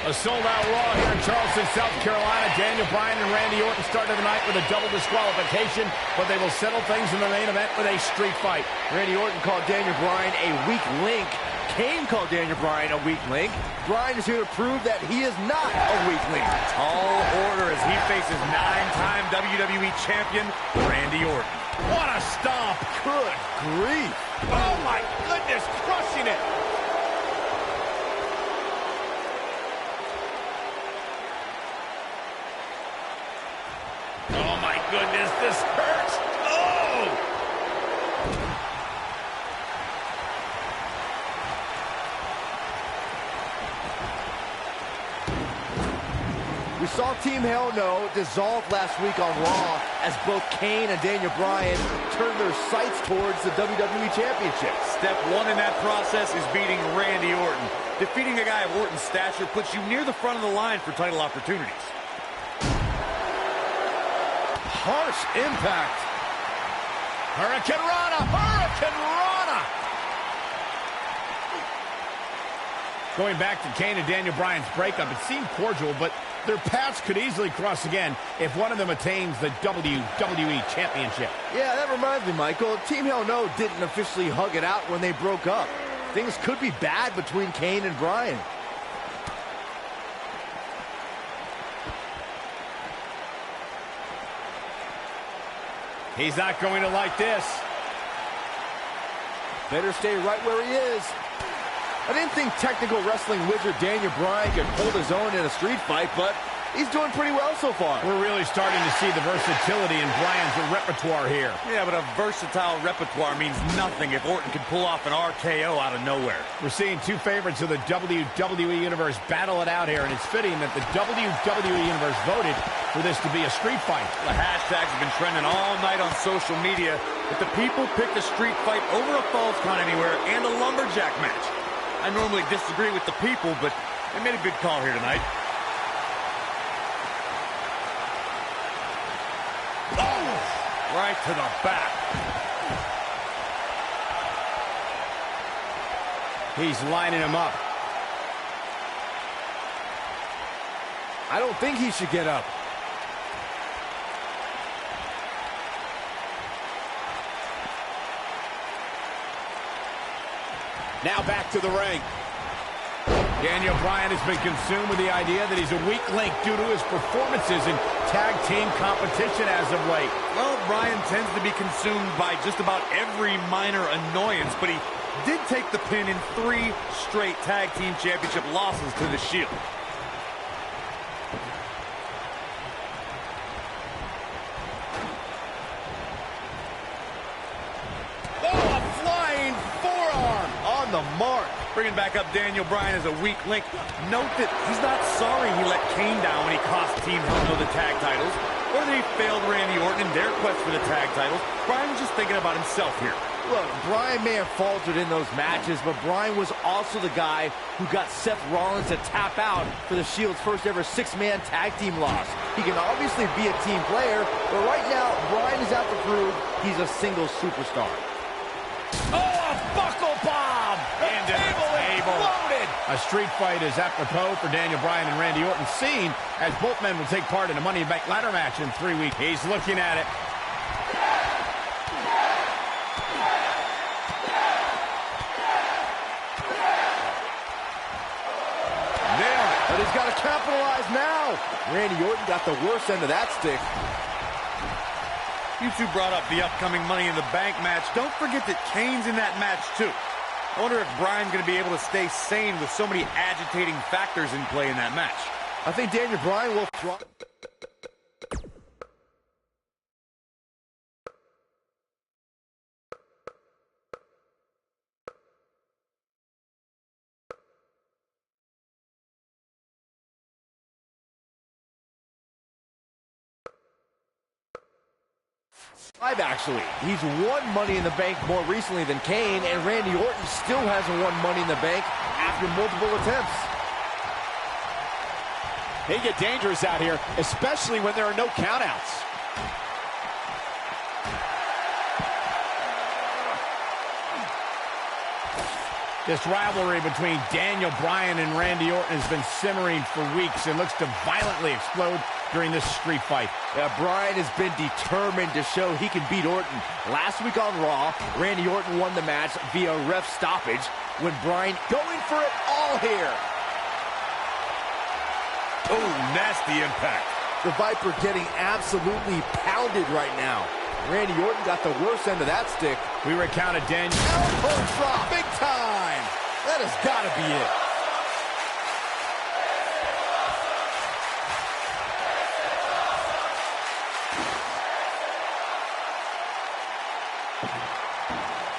A sold-out Raw here in Charleston, South Carolina. Daniel Bryan and Randy Orton started the night with a double disqualification, but they will settle things in the main event with a street fight. Randy Orton called Daniel Bryan a weak link. Kane called Daniel Bryan a weak link. Bryan is here to prove that he is not a weak link. Tall order as he faces 9-time WWE champion Randy Orton. What a stomp! Good grief. Oh my goodness, crushing it! Oh my goodness, this hurts! Oh! We saw Team Hell No dissolve last week on Raw as both Kane and Daniel Bryan turned their sights towards the WWE Championship. Step one in that process is beating Randy Orton. Defeating a guy of Orton's stature puts you near the front of the line for title opportunities. Harsh impact. Hurricane Rana! Hurricane Rana! Going back to Kane and Daniel Bryan's breakup, it seemed cordial, but their paths could easily cross again if one of them attains the WWE Championship. Yeah, that reminds me, Michael. Team Hell No didn't officially hug it out when they broke up. Things could be bad between Kane and Bryan. He's not going to like this. Better stay right where he is. I didn't think technical wrestling wizard Daniel Bryan could hold his own in a street fight, but he's doing pretty well so far. We're really starting to see the versatility in Bryan's repertoire here. Yeah, but a versatile repertoire means nothing if Orton can pull off an RKO out of nowhere. We're seeing two favorites of the WWE Universe battle it out here, and it's fitting that the WWE Universe voted for this to be a street fight. The hashtags have been trending all night on social media, but the people picked a street fight over a Falls Count Anywhere and a lumberjack match. I normally disagree with the people, but they made a good call here tonight. Oh! Right to the back. He's lining him up. I don't think he should get up. Now back to the ring. Daniel Bryan has been consumed with the idea that he's a weak link due to his performances in tag team competition as of late. Well, Bryan tends to be consumed by just about every minor annoyance, but he did take the pin in 3 straight tag team championship losses to the Shield. The mark. Bringing back up Daniel Bryan as a weak link. Note that he's not sorry he let Kane down when he cost Team Hell No the tag titles, or that he failed Randy Orton in their quest for the tag titles. Bryan was just thinking about himself here. Look, Bryan may have faltered in those matches, but Bryan was also the guy who got Seth Rollins to tap out for the Shield's first ever 6-man tag team loss. He can obviously be a team player, but right now, Bryan is out to prove he's a single superstar. Oh, a buckle bomb! And the table exploded! A street fight is apropos for Daniel Bryan and Randy Orton, seen as both men will take part in a Money in the Bank ladder match in 3 weeks. He's looking at it. Nailed it. But he's got to capitalize now. Randy Orton got the worst end of that stick. You two brought up the upcoming Money in the Bank match. Don't forget that Kane's in that match, too. I wonder if Bryan's going to be able to stay sane with so many agitating factors in play in that match. I think Daniel Bryan will... Actually, he's won Money in the Bank more recently than Kane, and Randy Orton still hasn't won Money in the Bank after multiple attempts. They get dangerous out here, especially when there are no countouts. This rivalry between Daniel Bryan and Randy Orton has been simmering for weeks and looks to violently explode during this street fight. Yeah, Bryan has been determined to show he can beat Orton. Last week on Raw, Randy Orton won the match via ref stoppage when Bryan going for it all here. Oh, nasty impact. The Viper getting absolutely pounded right now. Randy Orton got the worst end of that stick. We recounted Daniel. Elbow drop, big time. That has got to be it.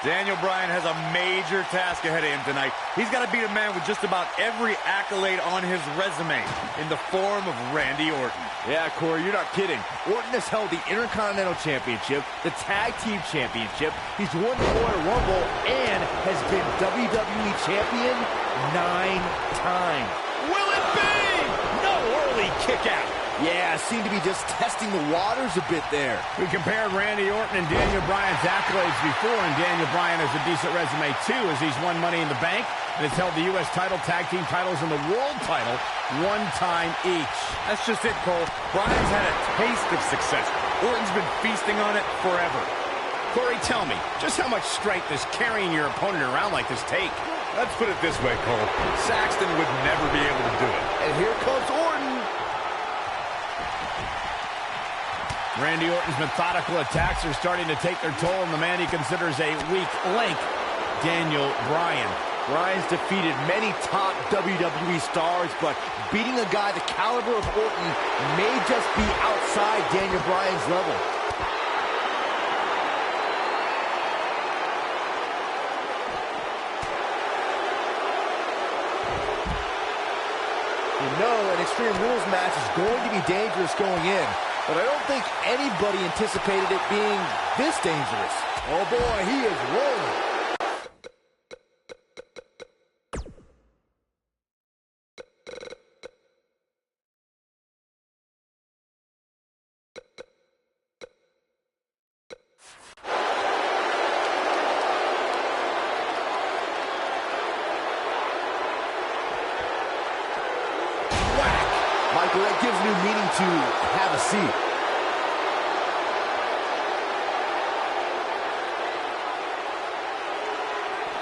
Daniel Bryan has a major task ahead of him tonight. He's got to beat a man with just about every accolade on his resume in the form of Randy Orton. Yeah, Corey, you're not kidding. Orton has held the Intercontinental Championship, the Tag Team Championship. He's won the Royal Rumble and has been WWE Champion 9 times. Will it be? No early kick out. Yeah, seemed to be just testing the waters a bit there. We compared Randy Orton and Daniel Bryan's accolades before, and Daniel Bryan has a decent resume too, as he's won Money in the Bank and has held the U.S. title, tag team titles, and the world title 1 time each. That's just it, Cole. Bryan's had a taste of success. Orton's been feasting on it forever. Corey, tell me, just how much strength does carrying your opponent around like this take? Let's put it this way, Cole. Saxton would never be able to do it. And here comes Orton. Randy Orton's methodical attacks are starting to take their toll on the man he considers a weak link, Daniel Bryan. Bryan's defeated many top WWE stars, but beating a guy the caliber of Orton may just be outside Daniel Bryan's level. You know an Extreme Rules match is going to be dangerous going in, but I don't think anybody anticipated it being this dangerous. Oh boy, he is rolling. Michael, that gives new meaning to have a seat.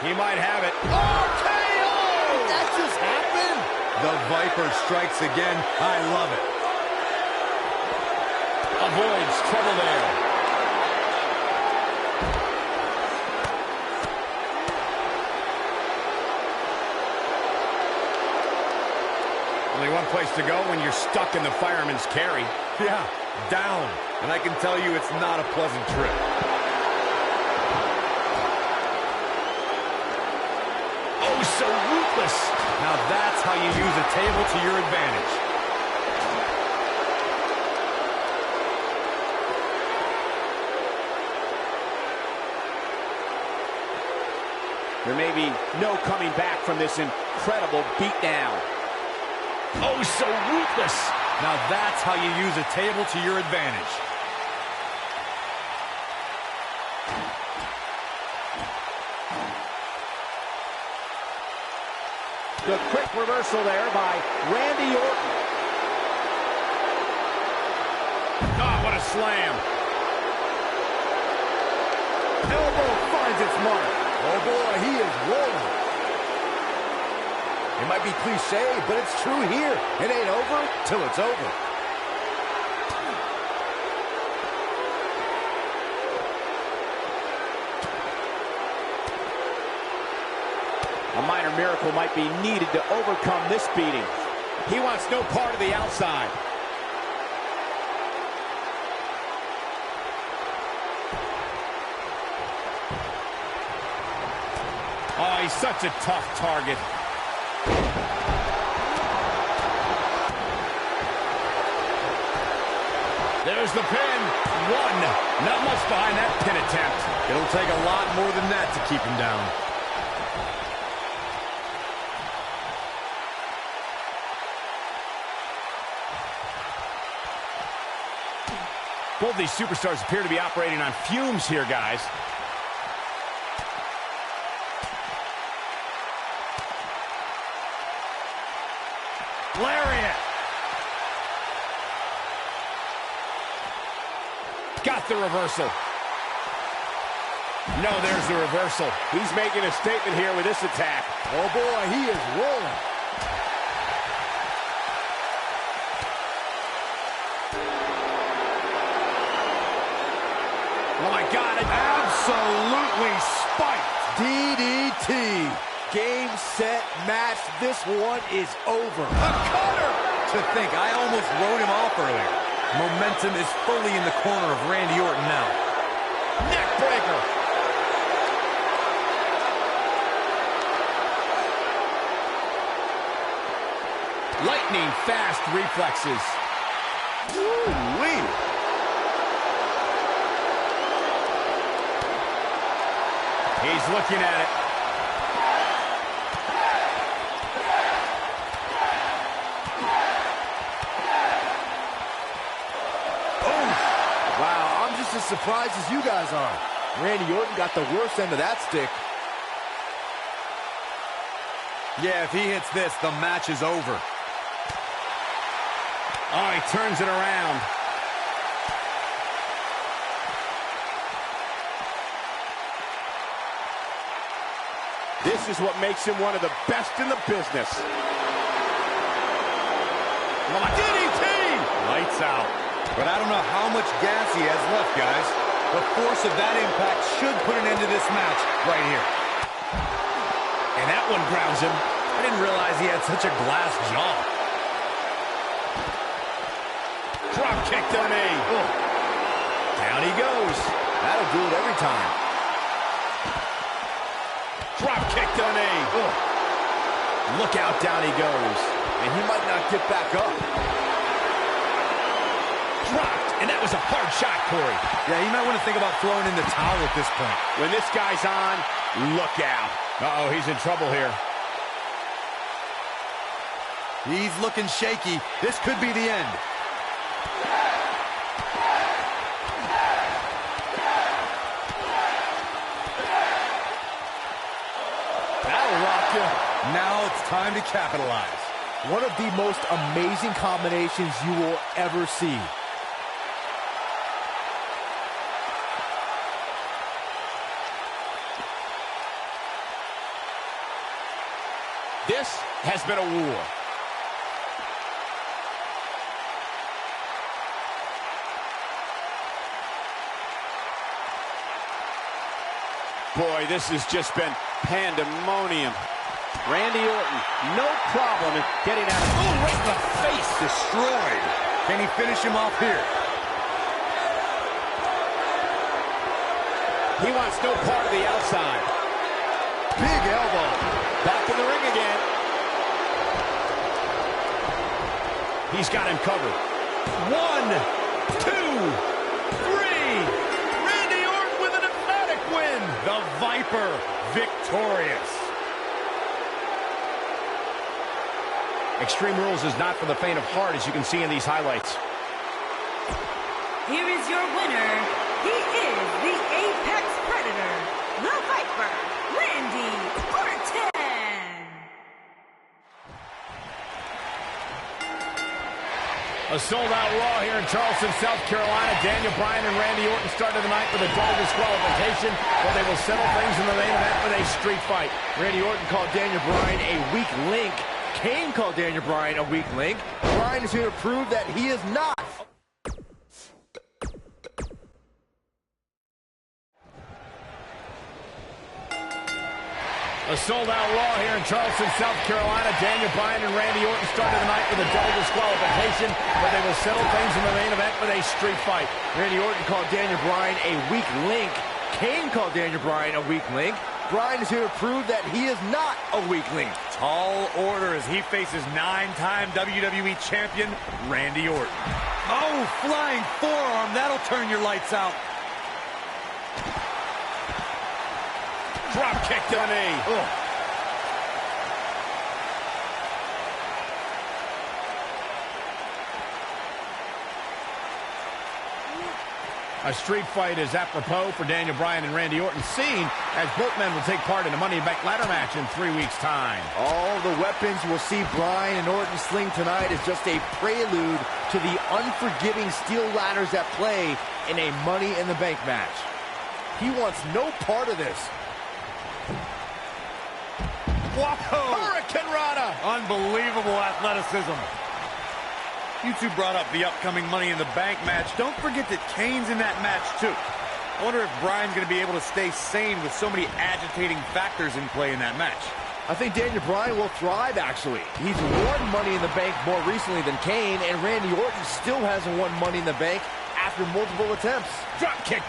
He might have it. RKO! Did that just happen? The Viper strikes again. I love it. Avoids trouble there. Only one place to go when you're stuck in the fireman's carry. Yeah, down. And I can tell you it's not a pleasant trip. Oh, so ruthless. Now that's how you use a table to your advantage. There may be no coming back from this incredible beatdown. Oh, so ruthless. Now that's how you use a table to your advantage. The quick reversal there by Randy Orton. Oh, what a slam. Elbow finds its mark. Oh boy, he is rolling. It might be cliche, but it's true here. It ain't over till it's over. A minor miracle might be needed to overcome this beating. He wants no part of the outside. Oh, he's such a tough target. There's the pin. One. Not much behind that pin attempt. It'll take a lot more than that to keep him down. Both these superstars appear to be operating on fumes here, guys. Lariat. Got the reversal. No, there's the reversal. He's making a statement here with this attack. Oh boy, he is rolling. Oh my God, absolutely spiked. DDT. Game, set, match. This one is over. A cutter. To think, I almost wrote him off earlier. Momentum is fully in the corner of Randy Orton now. Neck breaker. Lightning fast reflexes. Woo-wee. He's looking at it. Wow, I'm just as surprised as you guys are. Randy Orton got the worst end of that stick. Yeah, if he hits this, the match is over. Oh, he turns it around. This is what makes him one of the best in the business. DDT! Lights out. But I don't know how much gas he has left, guys. The force of that impact should put an end to this match right here. And that one grounds him. I didn't realize he had such a glass jaw. Drop kick to the knee. Oh. Down he goes. That'll do it every time. Drop kick to the knee. Oh. Look out, down he goes. And he might not get back up. Dropped, and that was a hard shot, Corey. Yeah, you might want to think about throwing in the towel at this point. When this guy's on, look out. Uh-oh, he's in trouble here. He's looking shaky. This could be the end. That'll rock you. Now it's time to capitalize. One of the most amazing combinations you will ever see. This has been a war. Boy, this has just been pandemonium. Randy Orton, no problem in getting out of... Oh, right in the face. Destroyed. Can he finish him off here? He wants no part of the outside. Big elbow. Back in the ring again. He's got him covered. 1, 2, 3. Randy Orton with an emphatic win. The Viper victorious. Extreme Rules is not for the faint of heart, as you can see in these highlights. Here is your winner. He is the Apex Predator, the Viper, Randy Orton. A sold-out Raw here in Charleston, South Carolina. Daniel Bryan and Randy Orton started the night with a double disqualification, but they will settle things in the main event with a street fight. Randy Orton called Daniel Bryan a weak link. Kane called Daniel Bryan a weak link. Bryan is here to prove that he is not. A sold-out Raw here in Charleston, South Carolina. Daniel Bryan and Randy Orton started the night with a double disqualification, but they will settle things in the main event with a street fight. Randy Orton called Daniel Bryan a weak link. Kane called Daniel Bryan a weak link. Bryan is here to prove that he is not a weak link. Tall order as he faces 9-time WWE champion Randy Orton. Oh, flying forearm. That'll turn your lights out. Drop kick to the knee. Ugh. A street fight is apropos for Daniel Bryan and Randy Orton, seen as both men will take part in a Money in the Bank ladder match in 3 weeks' time. All the weapons we'll see Bryan and Orton sling tonight is just a prelude to the unforgiving steel ladders at play in a Money in the Bank match. He wants no part of this. Whoa! Hurricane Rana! Unbelievable athleticism. You two brought up the upcoming Money in the Bank match. Don't forget that Kane's in that match, too. I wonder if Bryan's going to be able to stay sane with so many agitating factors in play in that match. I think Daniel Bryan will thrive, actually. He's won Money in the Bank more recently than Kane, and Randy Orton still hasn't won Money in the Bank after multiple attempts. Drop kick.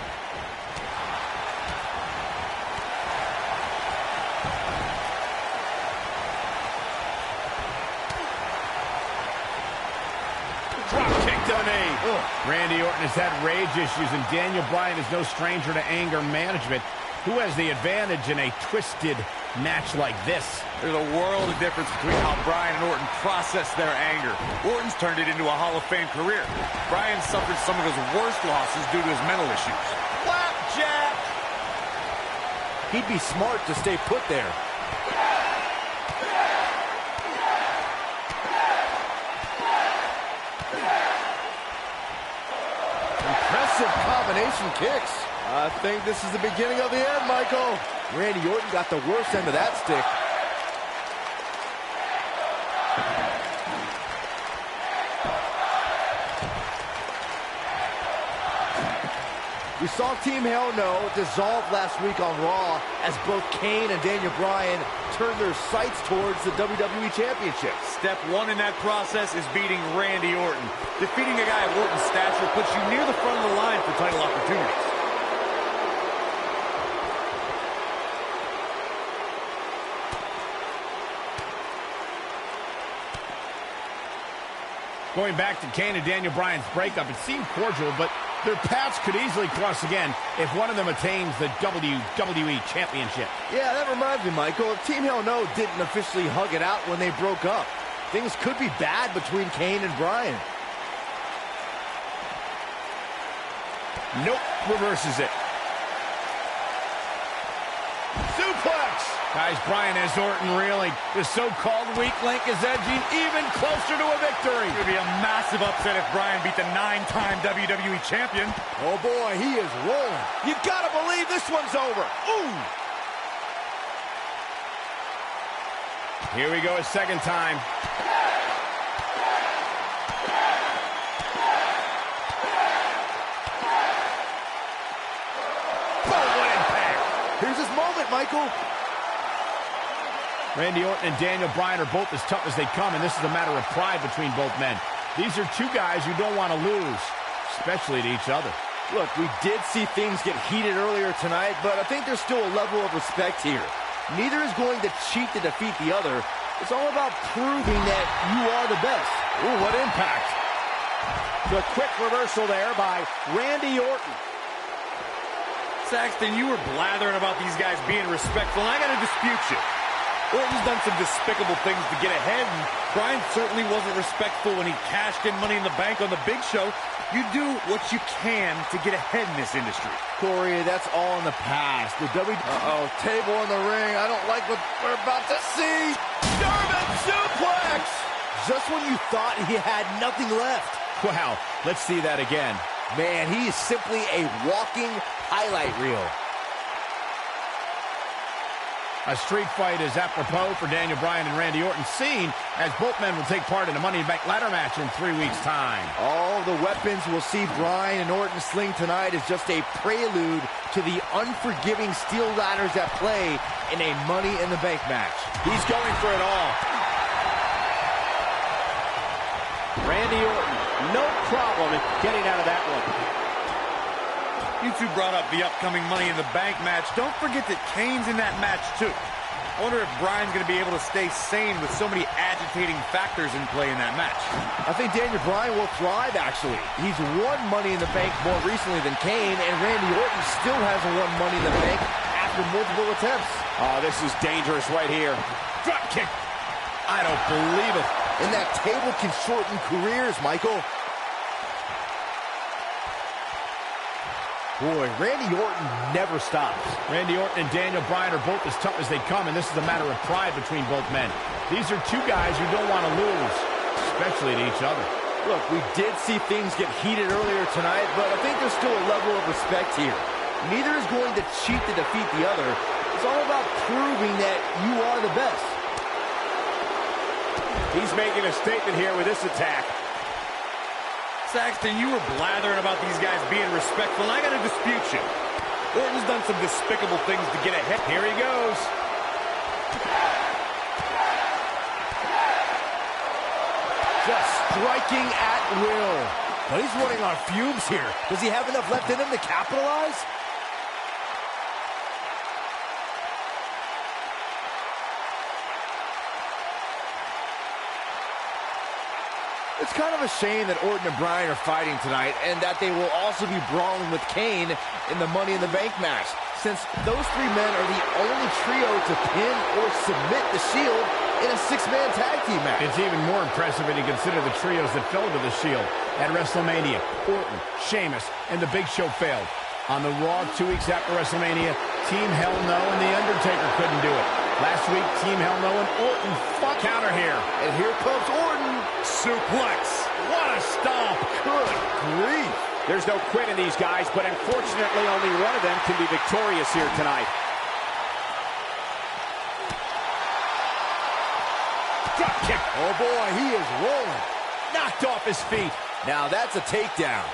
Randy Orton has had rage issues, and Daniel Bryan is no stranger to anger management. Who has the advantage in a twisted match like this? There's a world of difference between how Bryan and Orton process their anger. Orton's turned it into a Hall of Fame career. Bryan suffered some of his worst losses due to his mental issues. Flapjack! He'd be smart to stay put there. Impressive combination kicks. I think this is the beginning of the end, Michael. Randy Orton got the worst end of that stick. We saw Team Hell No dissolve last week on Raw as both Kane and Daniel Bryan turned their sights towards the WWE Championship. Step one in that process is beating Randy Orton. Defeating a guy of Orton's stature puts you near the front of the line for title opportunities. Going back to Kane and Daniel Bryan's breakup, it seemed cordial, but their paths could easily cross again if one of them attains the WWE Championship. Yeah, that reminds me, Michael. If Team Hell No didn't officially hug it out when they broke up, things could be bad between Kane and Bryan. Nope, reverses it. Suplex! Guys, Bryan has Orton reeling. The so-called weak link is edging even closer to a victory. It would be a massive upset if Bryan beat the 9-time WWE champion. Oh boy, he is rolling. You gotta believe this one's over. Ooh! Here we go a second time. Here's his moment, Michael. Randy Orton and Daniel Bryan are both as tough as they come, and this is a matter of pride between both men. These are two guys you don't want to lose, especially to each other. Look, we did see things get heated earlier tonight, but I think there's still a level of respect here. Neither is going to cheat to defeat the other. It's all about proving that you are the best. Ooh, what impact. The quick reversal there by Randy Orton. Saxton, you were blathering about these guys being respectful, and I got to dispute you. Orton's done some despicable things to get ahead, and Bryan certainly wasn't respectful when he cashed in Money in the Bank on the Big Show. You do what you can to get ahead in this industry. Corey, that's all in the past. The Uh-oh, table in the ring. I don't like what we're about to see. German suplex! Just when you thought he had nothing left. Wow, let's see that again. Man, he is simply a walking highlight reel. A street fight is apropos for Daniel Bryan and Randy Orton, seen as both men will take part in a Money in the Bank ladder match in 3 weeks' time. All the weapons we'll see Bryan and Orton sling tonight is just a prelude to the unforgiving steel ladders at play in a Money in the Bank match. He's going for it all. Randy Orton, no problem in getting out of that one. You two brought up the upcoming Money in the Bank match. Don't forget that Kane's in that match, too. I wonder if Bryan's going to be able to stay sane with so many agitating factors in play in that match. I think Daniel Bryan will thrive, actually. He's won Money in the Bank more recently than Kane, and Randy Orton still hasn't won Money in the Bank after multiple attempts. Oh, this is dangerous right here. Drop kick. I don't believe it. And that table can shorten careers, Michael. Boy, Randy Orton never stops. Randy Orton and Daniel Bryan are both as tough as they come, and this is a matter of pride between both men. These are two guys who don't want to lose, especially to each other. Look, we did see things get heated earlier tonight, but I think there's still a level of respect here. Neither is going to cheat to defeat the other. It's all about proving that you are the best. He's making a statement here with this attack. Saxton, you were blathering about these guys being respectful, and I got to dispute you. Orton's done some despicable things to get ahead. Here he goes. Just striking at will. But he's running on fumes here. Does he have enough left in him to capitalize? It's kind of a shame that Orton and Bryan are fighting tonight, and that they will also be brawling with Kane in the Money in the Bank match, since those three men are the only trio to pin or submit the Shield in a six-man tag team match. It's even more impressive when you consider the trios that fell to the Shield at WrestleMania. Orton, Sheamus, and The Big Show failed. On the Raw 2 weeks after WrestleMania, Team Hell No and The Undertaker couldn't do it. Last week, Team Hell No and Orton fought counter here. And here comes Orton. Suplex. What a stomp. Good grief. There's no quit in these guys, but unfortunately only one of them can be victorious here tonight. Drop kick. Oh boy, he is rolling. Knocked off his feet. Now that's a takedown.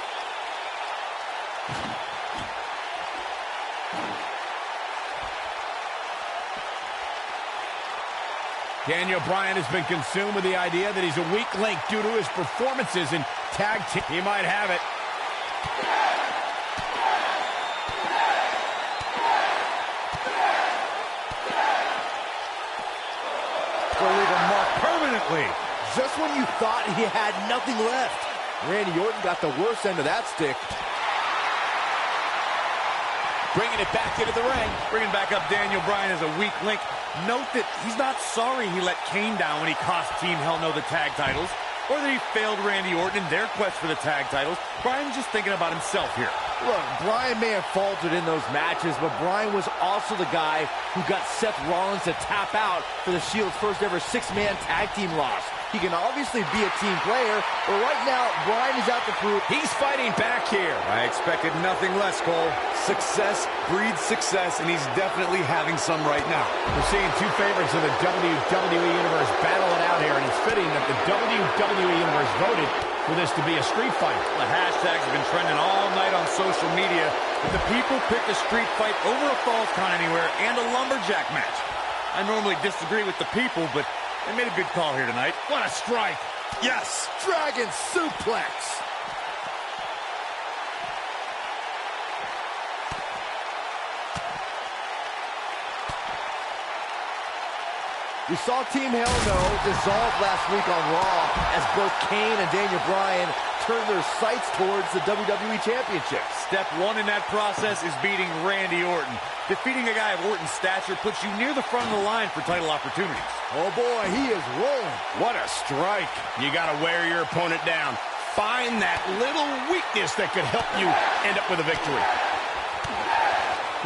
Daniel Bryan has been consumed with the idea that he's a weak link due to his performances in tag team. He might have it. Will leave a mark permanently. Just when you thought he had nothing left, Randy Orton got the worst end of that stick. Bringing it back into the ring. Bringing back up Daniel Bryan as a weak link. Note that he's not sorry he let Kane down when he cost Team Hell No the tag titles, or that he failed Randy Orton in their quest for the tag titles. Bryan's just thinking about himself here. Look, Bryan may have faltered in those matches, but Bryan was also the guy who got Seth Rollins to tap out for the Shield's first ever six-man tag team loss. He can obviously be a team player, but right now, Bryan is out to prove He's fighting back here. I expected nothing less, Cole. Success breeds success, and he's definitely having some right now. We're seeing two favorites of the WWE Universe battle it out here, and it's fitting that the WWE Universe voted for this to be a street fight. The hashtags have been trending all night on social media, but the people picked a street fight over a Falls Count Anywhere and a lumberjack match. I normally disagree with the people, but they made a good call here tonight. What a strike. Yes! Dragon suplex. We saw Team Hell No dissolve last week on Raw as both Kane and Daniel Bryan turned their sights towards the WWE Championship. Step one in that process is beating Randy Orton. Defeating a guy of Orton's stature puts you near the front of the line for title opportunities. Oh boy, he is rolling. What a strike. You got to wear your opponent down. Find that little weakness that could help you end up with a victory.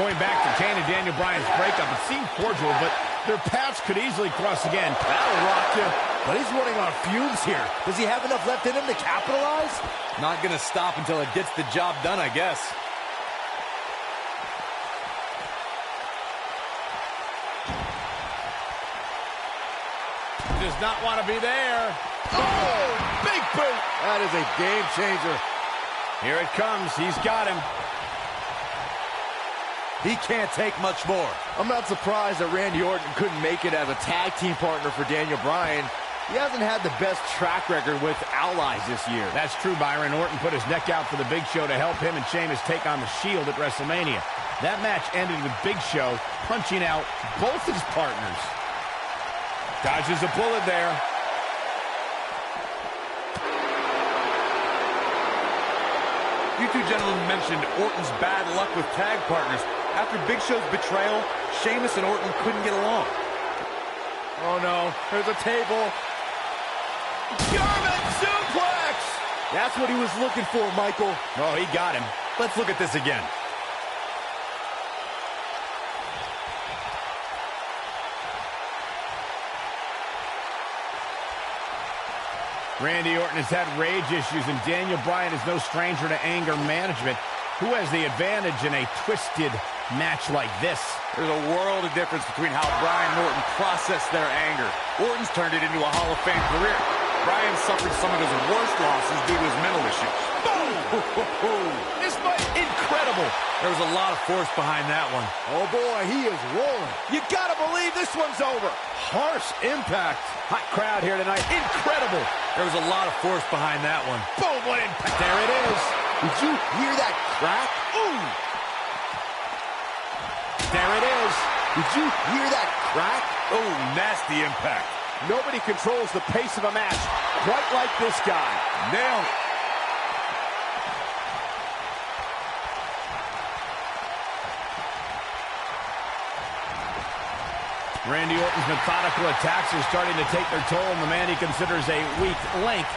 Going back to Kane and Daniel Bryan's breakup, it seemed cordial, but their paths could easily cross again. That'll rock you. But he's running on fumes here. Does he have enough left in him to capitalize? Not gonna stop until it gets the job done, I guess. Does not want to be there. Oh, big boot. That is a game changer. Here it comes. He's got him. He can't take much more. I'm not surprised that Randy Orton couldn't make it as a tag team partner for Daniel Bryan. He hasn't had the best track record with allies this year. That's true, Byron. Orton put his neck out for the Big Show to help him and Sheamus take on the Shield at WrestleMania. That match ended with Big Show punching out both his partners. Dodges a bullet there. You two gentlemen mentioned Orton's bad luck with tag partners. After Big Show's betrayal, Sheamus and Orton couldn't get along. Oh no, there's a table. German suplex! That's what he was looking for, Michael. Oh, he got him. Let's look at this again. Randy Orton has had rage issues, and Daniel Bryan is no stranger to anger management. Who has the advantage in a twisted match like this? There's a world of difference between how Bryan and Orton process their anger. Orton's turned it into a Hall of Fame career. Bryan suffered some of his worst losses due to his mental issues. Boom! This might be incredible. There was a lot of force behind that one. Oh, boy, he is rolling. You gotta believe this one's over. Harsh impact. Hot crowd here tonight. Incredible. There was a lot of force behind that one. Boom, what impact. There it is. Did you hear that crack? Ooh. There it is. Did you hear that crack? Oh, nasty impact. Nobody controls the pace of a match quite like this guy. Nailed it. Randy Orton's methodical attacks are starting to take their toll on the man he considers a weak link,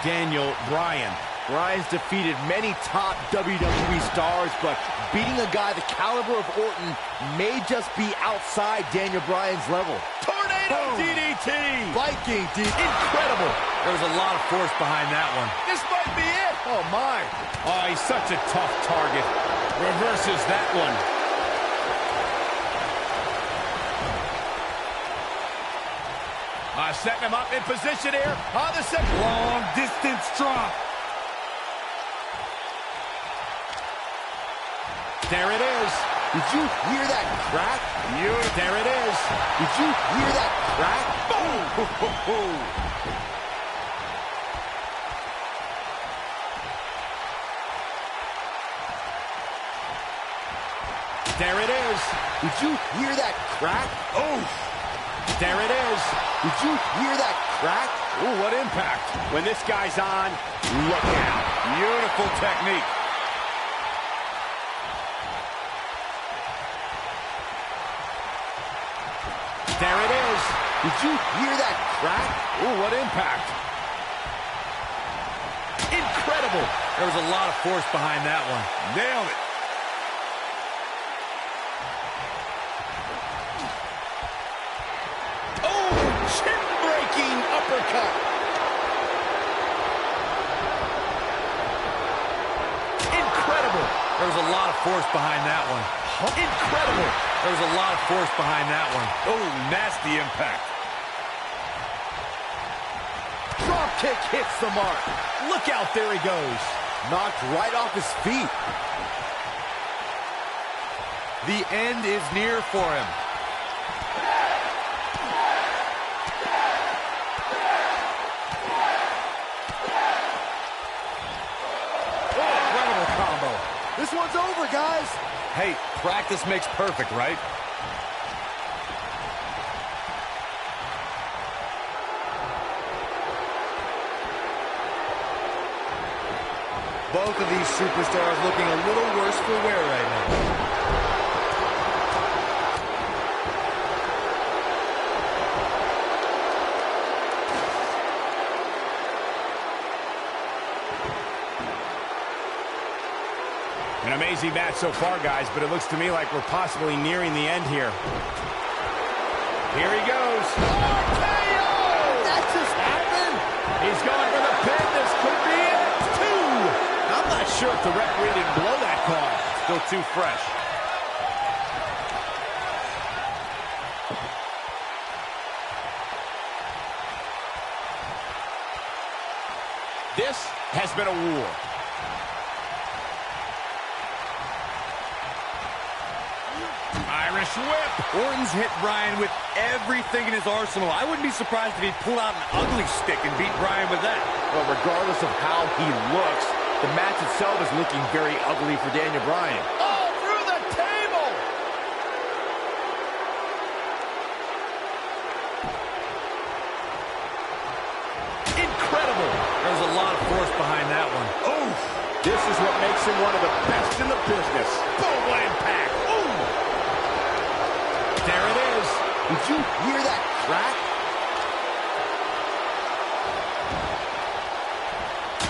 Daniel Bryan. Bryan's defeated many top WWE stars, but beating a guy the caliber of Orton may just be outside Daniel Bryan's level. Tornado Boom. DDT! Viking DDT. Incredible! There was a lot of force behind that one. This might be it! Oh, my. Oh, he's such a tough target. Reverses that one. Setting him up in position here on the second. Long distance drop. There it is. Did you hear that crack? There it is. Did you hear that crack? Boom! There it is. Did you hear that crack? Oh! There it is. Did you hear that crack? Ooh, what impact. When this guy's on, look out. Beautiful technique. There it is. Did you hear that crack? Ooh, what impact. Incredible. There was a lot of force behind that one. Nailed it. Chin-breaking uppercut. Incredible. There was a lot of force behind that one. Incredible. There was a lot of force behind that one. Oh, nasty impact. Drop kick hits the mark. Look out, there he goes. Knocked right off his feet. The end is near for him. This one's over, guys. Hey, practice makes perfect, right? Both of these superstars looking a little worse for wear right now. An amazing match so far, guys, but it looks to me like we're possibly nearing the end here. Here he goes. RKO! That just happened. He's going for the pin. This could be it. 2. I'm not sure if the referee didn't blow that call. Still too fresh. This has been a war. Irish whip. Orton's hit Bryan with everything in his arsenal. I wouldn't be surprised if he pulled out an ugly stick and beat Bryan with that. But regardless of how he looks, the match itself is looking very ugly for Daniel Bryan. Oh, through the table. Incredible. There was a lot of force behind that one. Oh, This is what makes him one of the best in the business. boom, what impact. Ooh. There it is. Did you hear that crack?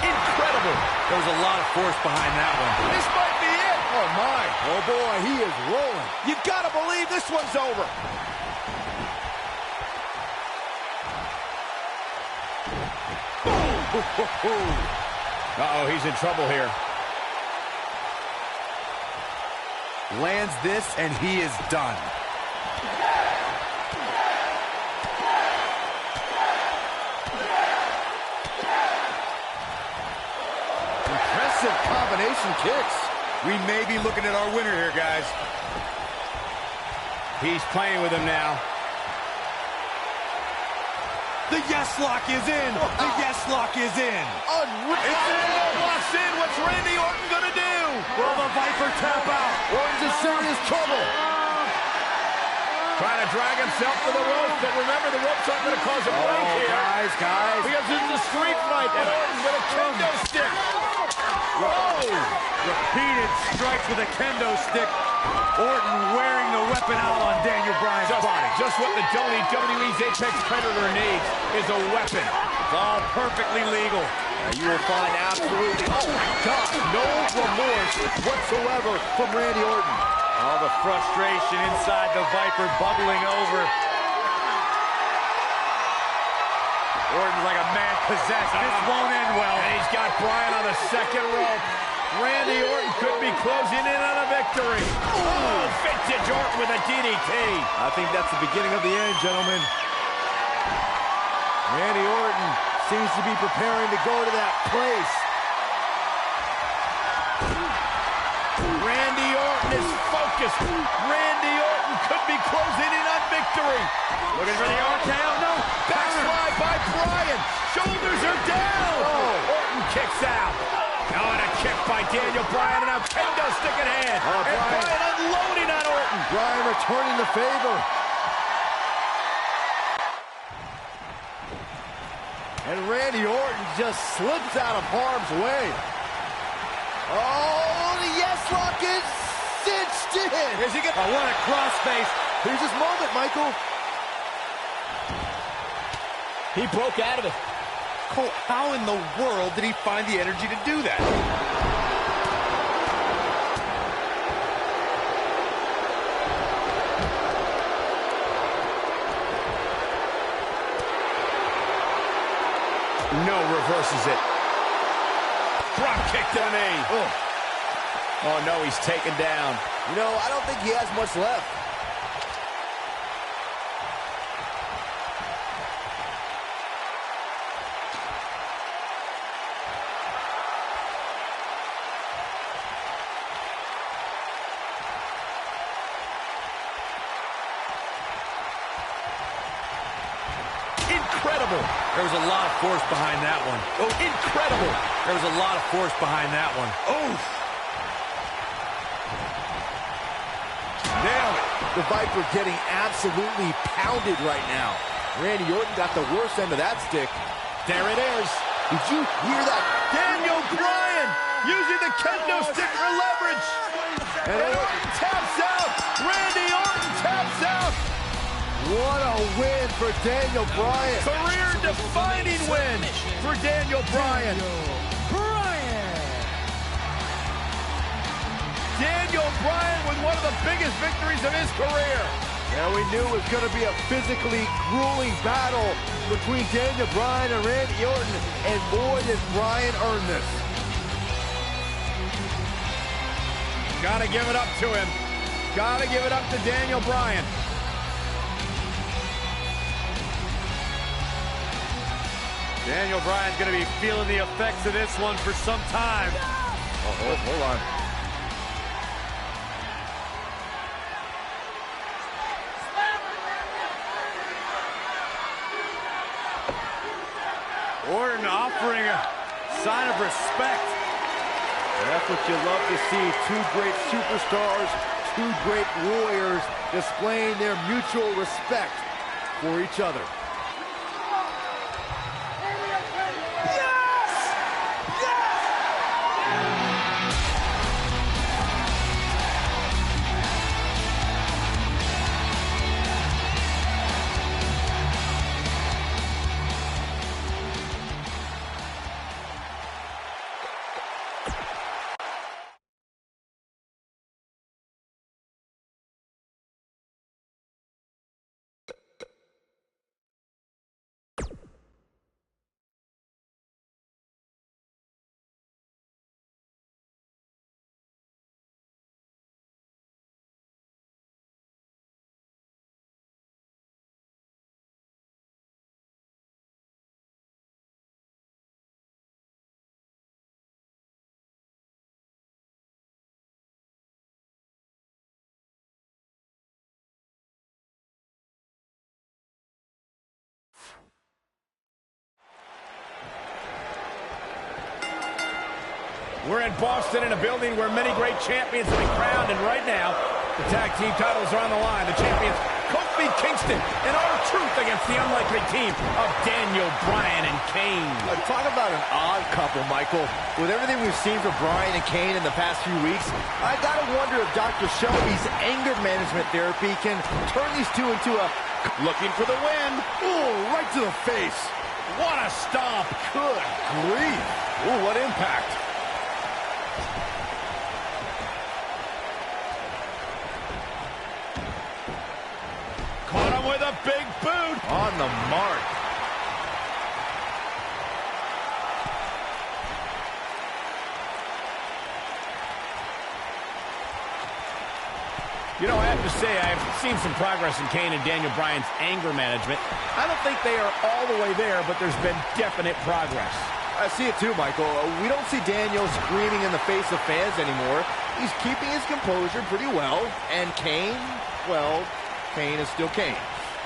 Incredible. There was a lot of force behind that one. This might be it. Oh, my. Oh, boy, he is rolling. You gotta believe this one's over. Boom. Uh-oh, he's in trouble here. Lands this, and he is done. Impressive combination kicks. We may be looking at our winner here, guys. He's playing with him now. The yes lock is in. The yes lock is in. It's in. Locks in. What's Randy Orton going to do? Will the Viper tap out? Orton's in serious trouble. Trying to drag himself to the ropes, but remember, the ropes aren't going to cause a break here. Guys. Because this is a street fight, and Orton with a kendo stick. Whoa! Repeated strikes with a kendo stick. Orton wearing the weapon out on Daniel Bryan's body. Just what the WWE's Apex Predator needs is a weapon. It's all perfectly legal. You will find absolutely, oh my God, no remorse whatsoever from Randy Orton. All the frustration inside the Viper bubbling over. Orton's like a man possessed. This won't end well. And he's got Bryan on the second rope. Randy Orton could be closing in on a victory. Oh, vintage Orton with a DDT. I think that's the beginning of the end, gentlemen. Randy Orton seems to be preparing to go to that place. Randy Orton is focused. Randy Orton could be closing in on victory. Looking for the RKO. No. Backslide by Bryan. Shoulders are down. Oh. Orton kicks out. Oh, and a kick by Daniel Bryan, and now kendo stick in hand. And Bryan unloading on Orton. Bryan returning the favor. And Randy Orton just slips out of harm's way. Oh, the yes lock is cinched in. Here's he get. Oh, what a crossface. Here's his moment, Michael. He broke out of it. Cole, how in the world did he find the energy to do that? No, reverses it. Drop kick to the knee. Oh, no, he's taken down. You know, I don't think he has much left. Incredible. There was a lot of force behind that one. Oh, incredible. There was a lot of force behind that one. Oh. Nailed it. The Viper getting absolutely pounded right now. Randy Orton got the worst end of that stick. There it is. Did you hear that? Daniel Bryan using the kendo stick for leverage. And Orton taps out. Randy Orton taps out. What a win for Daniel Bryan. Career-defining win for Daniel Bryan. Daniel Bryan with one of the biggest victories of his career. Yeah, we knew it was going to be a physically grueling battle between Daniel Bryan and Randy Orton, and boy, did Bryan earn this. Gotta give it up to him. Gotta give it up to Daniel Bryan. Daniel Bryan's going to be feeling the effects of this one for some time. Oh, hold on. Orton offering a sign of respect. And that's what you love to see. Two great superstars, two great warriors displaying their mutual respect for each other. We're in Boston in a building where many great champions have been crowned, and right now, the tag team titles are on the line. The champions, Kofi Kingston and R-Truth against the unlikely team of Daniel Bryan and Kane. Talk about an odd couple, Michael. With everything we've seen from Bryan and Kane in the past few weeks, I gotta wonder if Dr. Shelby's anger management therapy can turn these two into a... Looking for the win. Ooh, right to the face. What a stomp. Good grief. Ooh, what impact. Caught him with a big boot. On the mark. You know, I have to say, I've seen some progress in Kane and Daniel Bryan's anger management. I don't think they are all the way there, but there's been definite progress. I see it too, Michael. We don't see Daniel screaming in the face of fans anymore. He's keeping his composure pretty well. And Kane, well, Kane is still Kane.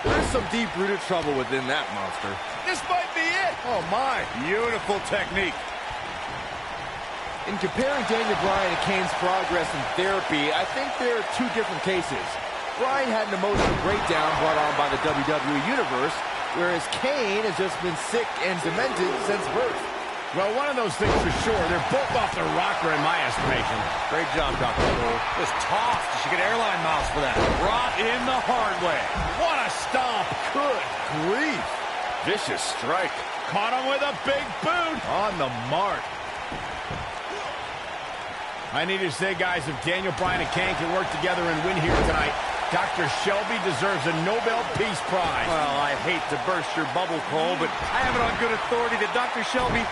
There's some deep-rooted trouble within that monster. This might be it. Oh, my. Beautiful technique. In comparing Daniel Bryan and Kane's progress in therapy, I think there are two different cases. Bryan had an emotional breakdown brought on by the WWE Universe, whereas Kane has just been sick and demented since birth. Well, one of those things for sure. They're both off their rocker in my estimation. Great job, Dr. Cole. Was tossed. She should get airline miles for that. Brought in the hard way. What a stomp. Good grief. Vicious strike. Caught him with a big boot. On the mark. I need to say, guys, if Daniel Bryan and Kane can work together and win here tonight, Dr. Shelby deserves a Nobel Peace Prize. Well, I hate to burst your bubble, Cole, but I have it on good authority that Dr. Shelby